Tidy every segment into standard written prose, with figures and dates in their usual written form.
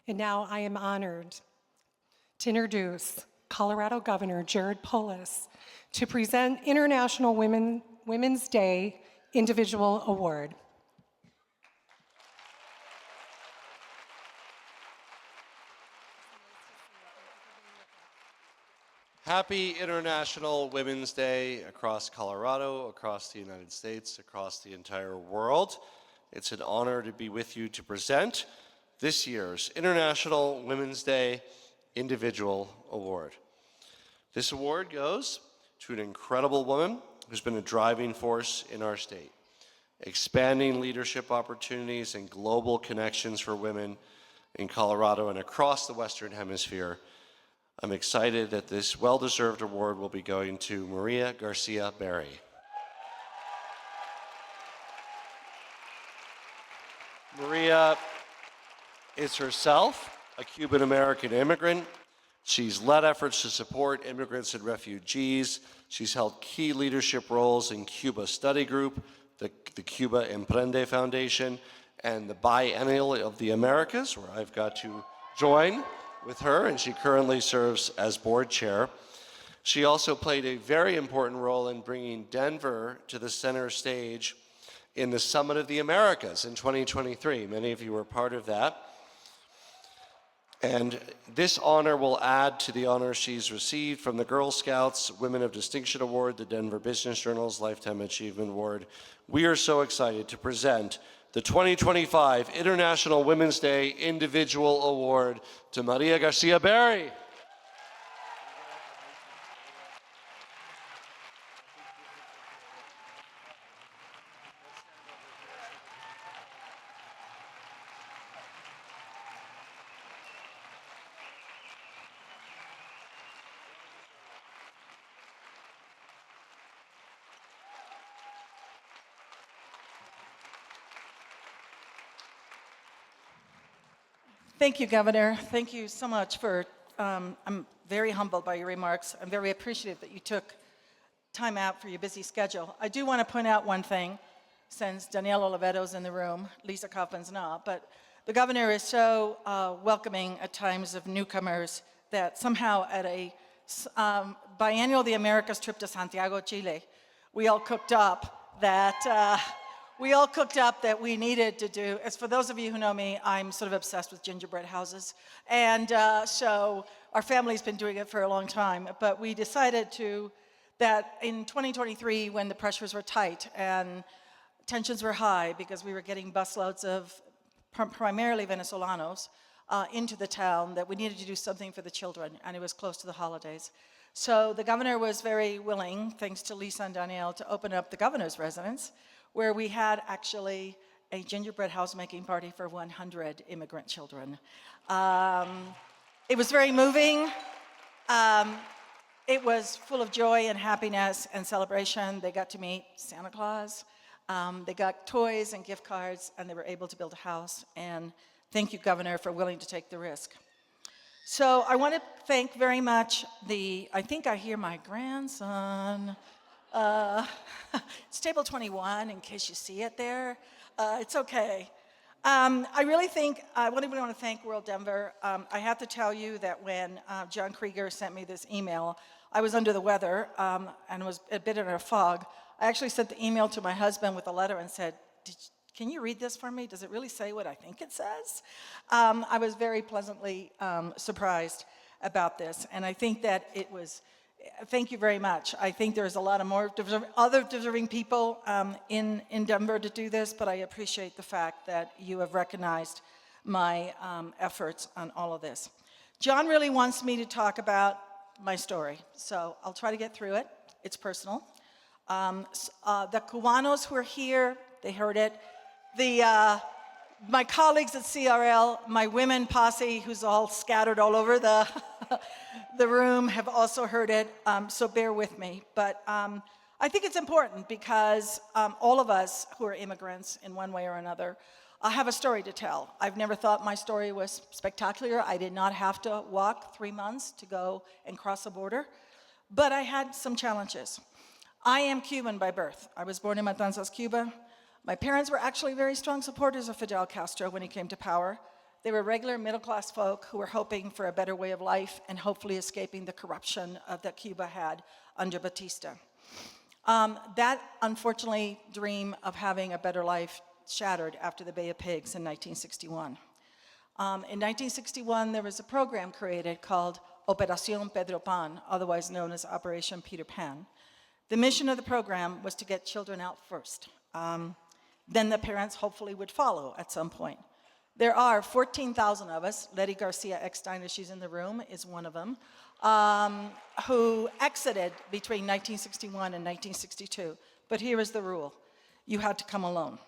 And now I am honored to introduce Colorado Governor Jared Polis to present International Women's Day Individual Award. Happy International Women's Day across Colorado, across the United States, across the entire world. It's an honor to be with you to present this year's International Women's Day Individual Award. This award goes to an incredible woman who's been a driving force in our state, expanding leadership opportunities and global connections for women in Colorado and across the Western Hemisphere. I'm excited that this well-deserved award will be going to Maria Garcia Berry. Maria is herself a Cuban-American immigrant. She's led efforts to support immigrants and refugees. She's held key leadership roles in Cuba Study Group, the Cuba-Emprende Foundation, and the Biennial of the Americas, where I've got to join with her, and she currently serves as board chair. She also played a very important role in bringing Denver to the center stage in the Summit of the Americas in 2023. Many of you were part of that. And this honor will add to the honor she's received from the Girl Scouts Women of Distinction Award, the Denver Business Journal's Lifetime Achievement Award. We are so excited to present the 2025 International Women's Day Individual Award to Maria Garcia Berry. Thank you, Governor. Thank you so much for, I'm very humbled by your remarks. I'm very appreciative that you took time out for your busy schedule. I do want to point out one thing, since Danielle Olivetto's in the room, Lisa Kaufman's not, but the governor is so welcoming at times of newcomers that somehow at a Biennial of the Americas trip to Santiago, Chile, we all cooked up that we needed to do. As for those of you who know me, I'm sort of obsessed with gingerbread houses. And so our family's been doing it for a long time. But we decided that in 2023, when the pressures were tight and tensions were high because we were getting busloads of primarily Venezolanos into the town, that we needed to do something for the children. And it was close to the holidays. So the governor was very willing, thanks to Lisa and Danielle, to open up the governor's residence, where we had actually a gingerbread house making party for 100 immigrant children. It was very moving. It was full of joy and happiness and celebration. They got to meet Santa Claus. They got toys and gift cards, and they were able to build a house. And thank you, Governor, for willing to take the risk. So I want to thank very much I think I hear my grandson. It's table 21, in case you see it there. It's okay. I really think, I want to thank WorldDenver. I have to tell you that when John Krieger sent me this email, I was under the weather and was a bit in a fog. I actually sent the email to my husband with a letter and said, can you read this for me? Does it really say what I think it says? I was very pleasantly surprised about this, and I think that it was. Thank you very much. I think there's a lot of other deserving people in Denver to do this, but I appreciate the fact that you have recognized my efforts on all of this. John really wants me to talk about my story, so I'll try to get through it. It's personal. The Cubanos who are here, they heard it. My colleagues at CRL, my women posse, who's all scattered all over the room, have also heard it, so bear with me. But I think it's important because all of us who are immigrants in one way or another have a story to tell. I've never thought my story was spectacular. I did not have to walk 3 months to go and cross a border, but I had some challenges. I am Cuban by birth. I was born in Matanzas, Cuba. My parents were actually very strong supporters of Fidel Castro when he came to power. They were regular middle-class folk who were hoping for a better way of life and hopefully escaping the corruption that Cuba had under Batista. That, unfortunately, dream of having a better life shattered after the Bay of Pigs in 1961. In 1961, there was a program created called Operación Pedro Pan, otherwise known as Operation Peter Pan. The mission of the program was to get children out first. Then the parents hopefully would follow at some point. There are 14,000 of us. Maria Garcia Berry, she's in the room, is one of them, who exited between 1961 and 1962. But here is the rule. You had to come alone.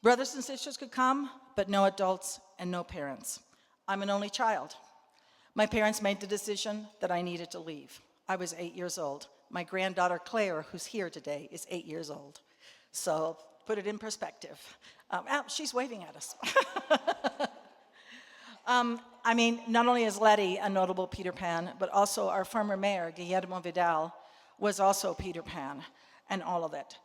Brothers and sisters could come, but no adults and no parents. I'm an only child. My parents made the decision that I needed to leave. I was 8 years old. My granddaughter Claire, who's here today, is 8 years old. So put it in perspective. She's waving at us. I mean, not only is Letty a notable Peter Pan, but also our former mayor, Guillermo Vidal, was also Peter Pan, and all of it.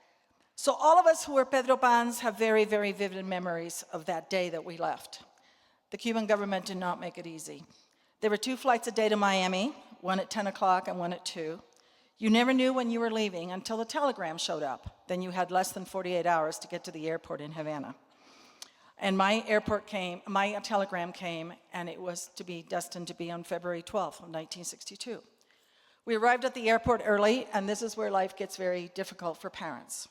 So all of us who were Pedro Pans have very, very vivid memories of that day that we left. The Cuban government did not make it easy. There were 2 flights a day to Miami, one at 10 o'clock and one at 2. You never knew when you were leaving until the telegram showed up. Then you had less than 48 hours to get to the airport in Havana. And my telegram came, and it was to be destined to be on February 12th of 1962. We arrived at the airport early, and this is where life gets very difficult for parents.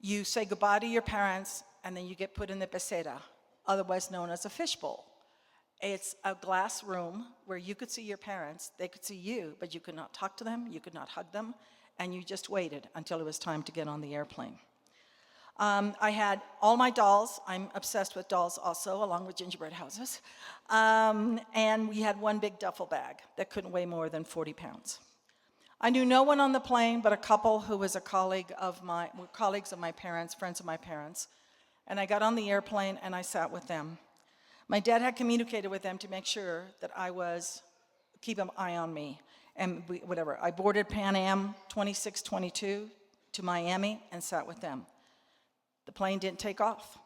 You say goodbye to your parents, and then you get put in the pecera, otherwise known as a fishbowl. It's a glass room where you could see your parents, they could see you, but you could not talk to them, you could not hug them, and you just waited until it was time to get on the airplane. I had all my dolls. I'm obsessed with dolls also, along with gingerbread houses. And we had one big duffel bag that couldn't weigh more than 40 pounds. I knew no one on the plane but a couple who was colleagues of my parents, friends of my parents. And I got on the airplane and I sat with them. My dad had communicated with them to make sure that keep an eye on me. And I boarded Pan Am 2622 to Miami and sat with them. The plane didn't take off.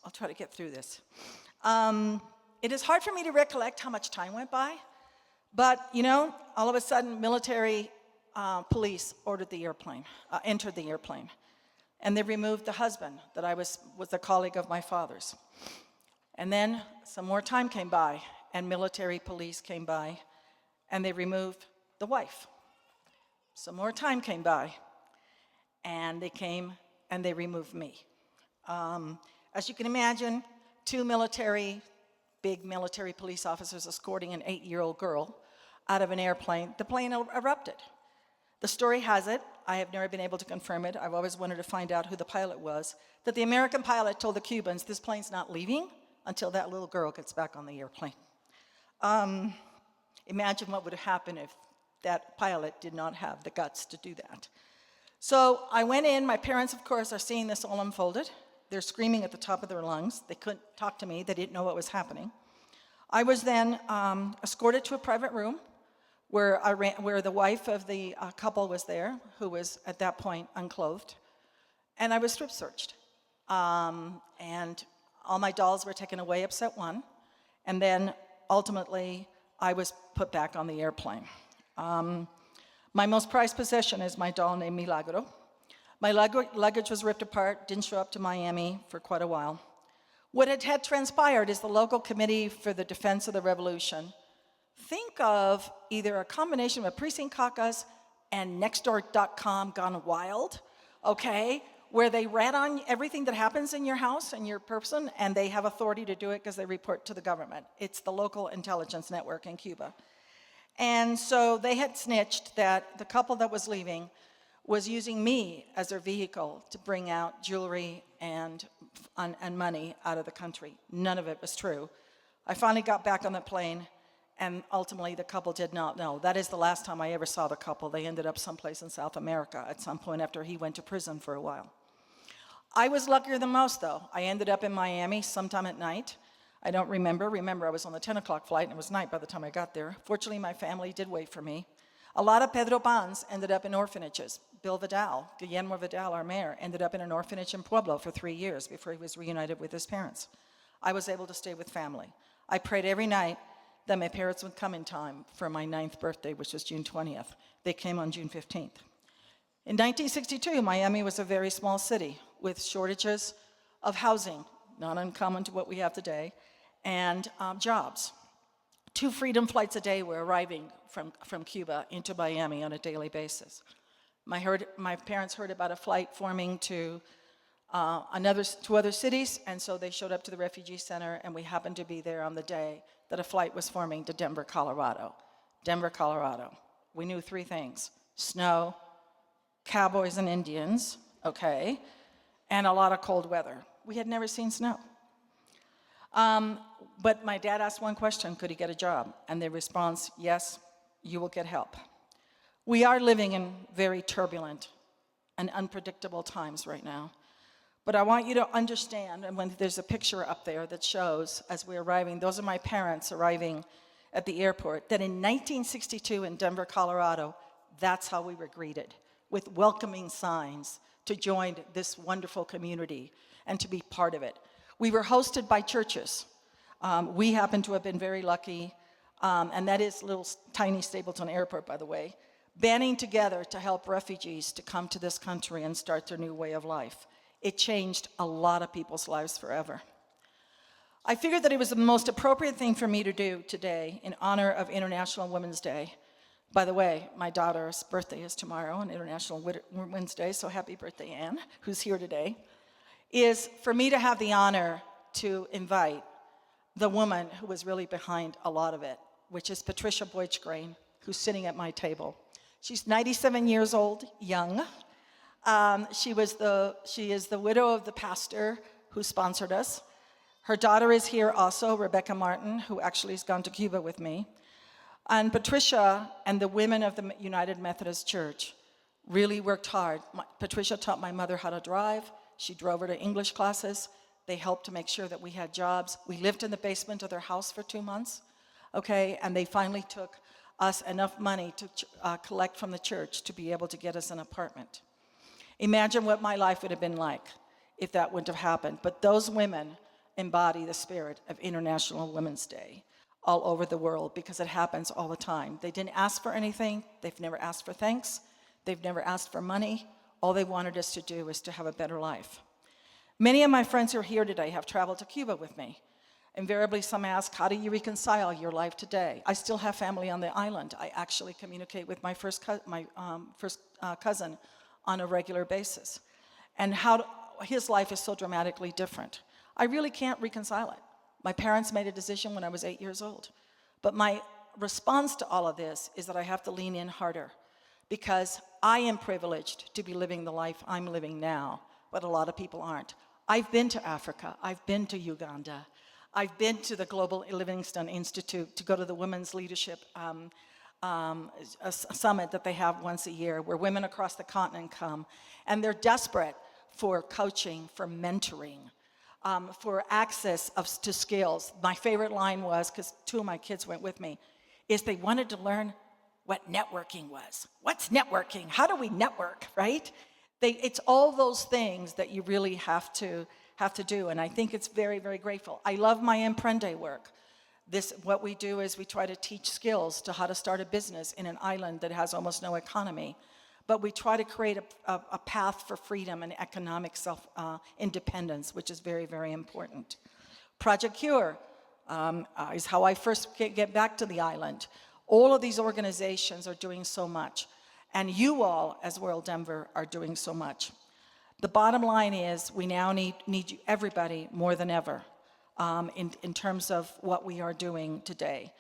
I'll try to get through this. It is hard for me to recollect how much time went by, but all of a sudden military police entered the airplane, and they removed the husband that was a colleague of my father's. And then some more time came by, and military police came by, and they removed the wife. Some more time came by, and they came and they removed me. As you can imagine, 2 big military police officers escorting an 8-year-old girl out of an airplane. The plane erupted. The story has it, I have never been able to confirm it, I've always wanted to find out who the pilot was, that the American pilot told the Cubans, this plane's not leaving until that little girl gets back on the airplane. Imagine what would have happened if that pilot did not have the guts to do that. So I went in, my parents, of course, are seeing this all unfolded. They're screaming at the top of their lungs. They couldn't talk to me, they didn't know what was happening. I was then escorted to a private room where the wife of the couple was there, who was at that point unclothed, and I was strip searched. And all my dolls were taken away except one, and then ultimately I was put back on the airplane. My most prized possession is my doll named Milagro. My luggage was ripped apart, didn't show up to Miami for quite a while. What had transpired is the local committee for the defense of the revolution. Think of either a combination of a precinct caucus and Nextdoor.com gone wild, okay? Where they rat on everything that happens in your house and your person, and they have authority to do it because they report to the government. It's the local intelligence network in Cuba. And so they had snitched that the couple that was leaving was using me as their vehicle to bring out jewelry and money out of the country. None of it was true. I finally got back on the plane, and ultimately the couple did not know. That is the last time I ever saw the couple. They ended up someplace in South America at some point after he went to prison for a while. I was luckier than most, though. I ended up in Miami sometime at night. I don't remember. Remember, I was on the 10 o'clock flight, and it was night by the time I got there. Fortunately, my family did wait for me. A lot of Pedro Pans ended up in orphanages. Guillermo Vidal, our mayor, ended up in an orphanage in Pueblo for 3 years before he was reunited with his parents. I was able to stay with family. I prayed every night that my parents would come in time for my 9th birthday, which was June 20th. They came on June 15th. In 1962, Miami was a very small city with shortages of housing, not uncommon to what we have today, and jobs. 2 freedom flights a day were arriving from Cuba into Miami on a daily basis. My parents heard about a flight forming to 2 other cities, and so they showed up to the refugee center, and we happened to be there on the day that a flight was forming to Denver, Colorado. Denver, Colorado. We knew 3 things: snow, cowboys and Indians, okay, and a lot of cold weather. We had never seen snow. But my dad asked one question: could he get a job? And the response, yes, you will get help. We are living in very turbulent and unpredictable times right now. But I want you to understand, and when there's a picture up there that shows as we're arriving, those are my parents arriving at the airport, that in 1962 in Denver, Colorado, that's how we were greeted, with welcoming signs to join this wonderful community and to be part of it. We were hosted by churches. We happen to have been very lucky, and that is little tiny Stapleton Airport, by the way, banding together to help refugees to come to this country and start their new way of life. It changed a lot of people's lives forever. I figured that it was the most appropriate thing for me to do today in honor of International Women's Day. By the way, my daughter's birthday is tomorrow on International Women's Day, so happy birthday, Anne, who's here today, is for me to have the honor to invite the woman who was really behind a lot of it, which is Patricia Boychgrain, who's sitting at my table. She's 97 years old, young. She is the widow of the pastor who sponsored us. Her daughter is here also, Rebecca Martin, who actually has gone to Cuba with me. And Patricia and the women of the United Methodist Church really worked hard. Patricia taught my mother how to drive. She drove her to English classes. They helped to make sure that we had jobs. We lived in the basement of their house for 2 months, okay? And they finally took us enough money to collect from the church to be able to get us an apartment. Imagine what my life would have been like if that wouldn't have happened. But those women embody the spirit of International Women's Day all over the world, because it happens all the time. They didn't ask for anything. They've never asked for thanks. They've never asked for money. All they wanted us to do is to have a better life. Many of my friends who are here today have traveled to Cuba with me. Invariably, some ask, how do you reconcile your life today? I still have family on the island. I actually communicate with my first cousin on a regular basis. And his life is so dramatically different. I really can't reconcile it. My parents made a decision when I was 8 years old. But my response to all of this is that I have to lean in harder, because I am privileged to be living the life I'm living now, but a lot of people aren't. I've been to Africa. I've been to Uganda. I've been to the Global Livingston Institute to go to the Women's Leadership Summit that they have once a year, where women across the continent come, and they're desperate for coaching, for mentoring, for access to skills. My favorite line was, because 2 of my kids went with me, is they wanted to learn what networking was. What's networking? How do we network, right? It's all those things that you really have to do, and I think it's very, very grateful. I love my Emprende work. What we do is we try to teach skills to how to start a business in an island that has almost no economy. But we try to create a path for freedom and economic self-independence, which is very, very important. Project Cure is how I first get back to the island. All of these organizations are doing so much. And you all, as WorldDenver, are doing so much. The bottom line is we now need you, everybody, more than ever, in terms of what we are doing today.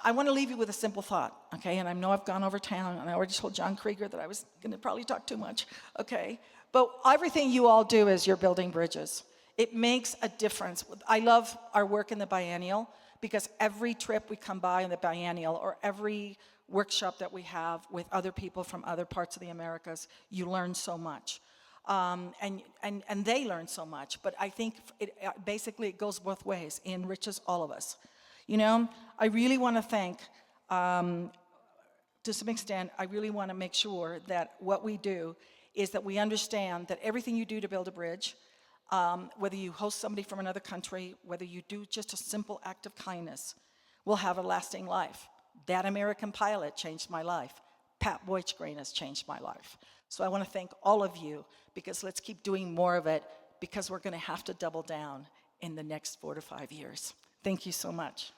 I want to leave you with a simple thought, okay? And I know I've gone over town, and I already told John Krieger that I was going to probably talk too much, okay? But everything you all do is you're building bridges. It makes a difference. I love our work in the biennial, because every trip we come by in the biennial, or every workshop that we have with other people from other parts of the Americas, you learn so much. And they learn so much. But I think basically it goes both ways. It enriches all of us. You know, I really want to thank, to some extent, I really want to make sure that what we do is that we understand that everything you do to build a bridge Whether you host somebody from another country, whether you do just a simple act of kindness, will have a lasting life. That American pilot changed my life. Pat Boychgrain has changed my life. So I want to thank all of you, because let's keep doing more of it, because we're going to have to double down in the next 4 to 5 years. Thank you so much.